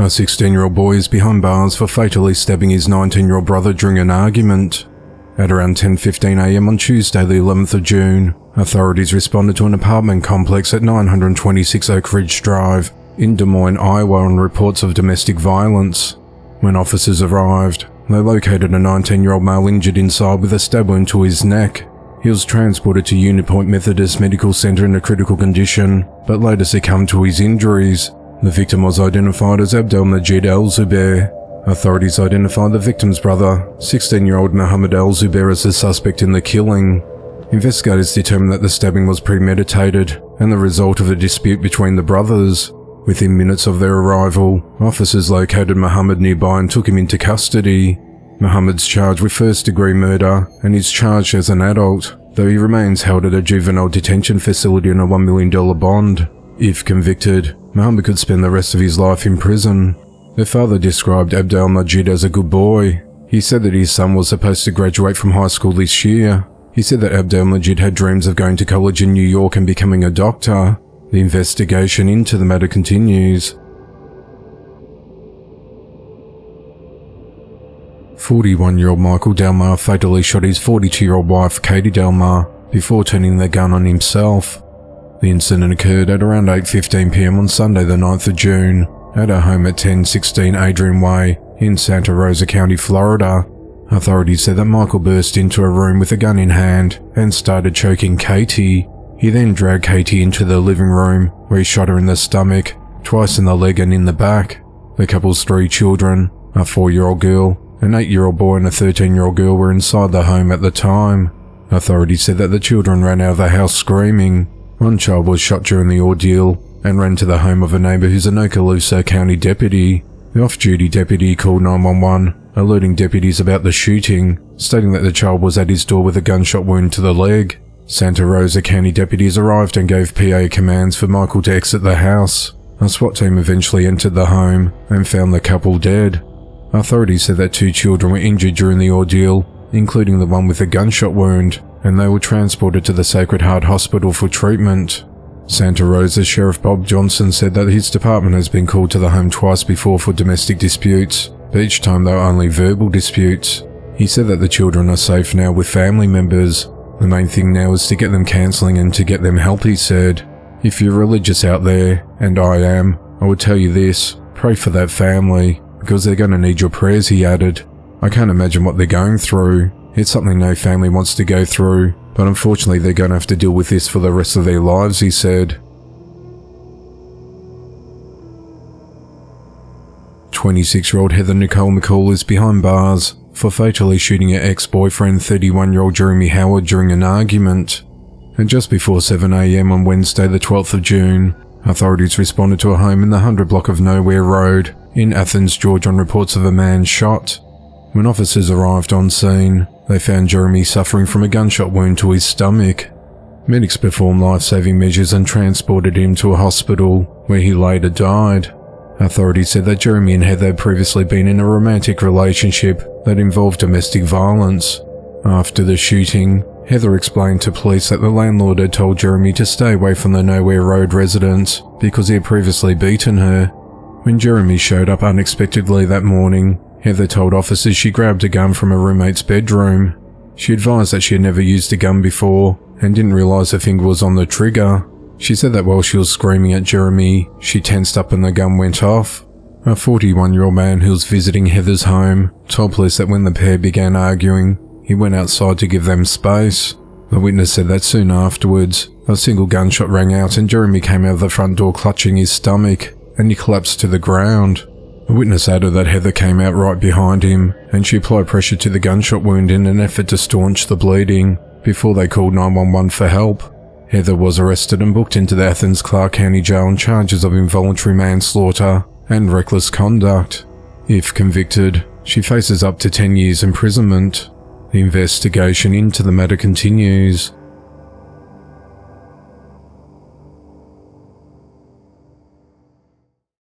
A 16-year-old boy is behind bars for fatally stabbing his 19-year-old brother during an argument. At around 10:15 a.m. on Tuesday the 11th of June, authorities responded to an apartment complex at 926 Oak Ridge Drive in Des Moines, Iowa on reports of domestic violence. When officers arrived, they located a 19-year-old male injured inside with a stab wound to his neck. He was transported to Union Point Methodist Medical Center in a critical condition, but later succumbed to his injuries. The victim was identified as Abdelmajid Al-Zubair. Authorities identified the victim's brother, 16-year-old Mohammed Al-Zubair, as the suspect in the killing. Investigators determined that the stabbing was premeditated and the result of a dispute between the brothers. Within minutes of their arrival, officers located Mohammed nearby and took him into custody. Mohammed's charged with first-degree murder and is charged as an adult, though he remains held at a juvenile detention facility on a $1 million bond. If convicted, Mohammed could spend the rest of his life in prison. Their father described Abdelmajid as a good boy. He said that his son was supposed to graduate from high school this year. He said that Abdelmajid had dreams of going to college in New York and becoming a doctor. The investigation into the matter continues. 41-year-old Michael Delmar fatally shot his 42-year-old wife Katie Delmar before turning the gun on himself. The incident occurred at around 8:15 p.m. on Sunday the 9th of June at her home at 1016 Adrian Way in Santa Rosa County, Florida. Authorities said that Michael burst into a room with a gun in hand and started choking Katie. He then dragged Katie into the living room, where he shot her in the stomach, twice in the leg and in the back. The couple's 3 children, a 4-year-old girl, an 8-year-old boy and a 13-year-old girl, were inside the home at the time. Authorities said that the children ran out of the house screaming. One child was shot during the ordeal and ran to the home of a neighbor who's an Okaloosa County deputy. The off-duty deputy called 911, alerting deputies about the shooting, stating that the child was at his door with a gunshot wound to the leg. Santa Rosa County deputies arrived and gave PA commands for Michael to exit the house. A SWAT team eventually entered the home and found the couple dead. Authorities said that 2 children were injured during the ordeal, including the one with a gunshot wound, and they were transported to the Sacred Heart Hospital for treatment. Santa Rosa Sheriff Bob Johnson said that his department has been called to the home twice before for domestic disputes, but each time they were only verbal disputes. He said that the children are safe now with family members. The main thing now is to get them counselling and to get them help, he said. If you're religious out there, and I am, I would tell you this: pray for that family, because they're going to need your prayers, he added. I can't imagine what they're going through. It's something no family wants to go through, but unfortunately they're going to have to deal with this for the rest of their lives, he said. 26-year-old Heather Nicole McCall is behind bars for fatally shooting her ex-boyfriend 31-year-old Jeremy Howard during an argument. And just before 7 a.m. on Wednesday the 12th of June, authorities responded to a home in the 100 block of Nowhere Road in Athens, Georgia on reports of a man shot. When officers arrived on scene, they found Jeremy suffering from a gunshot wound to his stomach. Medics performed life-saving measures and transported him to a hospital, where he later died. Authorities said that Jeremy and Heather had previously been in a romantic relationship that involved domestic violence. After the shooting, Heather explained to police that the landlord had told Jeremy to stay away from the Nowhere Road residence because he had previously beaten her. When Jeremy showed up unexpectedly that morning, Heather told officers she grabbed a gun from her roommate's bedroom. She advised that she had never used a gun before and didn't realize her finger was on the trigger. She said that while she was screaming at Jeremy, she tensed up and the gun went off. A 41-year-old man who was visiting Heather's home told police that when the pair began arguing, he went outside to give them space. The witness said that soon afterwards, a single gunshot rang out and Jeremy came out of the front door clutching his stomach, and he collapsed to the ground. The witness added that Heather came out right behind him and she applied pressure to the gunshot wound in an effort to staunch the bleeding before they called 911 for help. Heather was arrested and booked into the Athens Clarke County Jail on charges of involuntary manslaughter and reckless conduct. If convicted, she faces up to 10 years imprisonment. The investigation into the matter continues.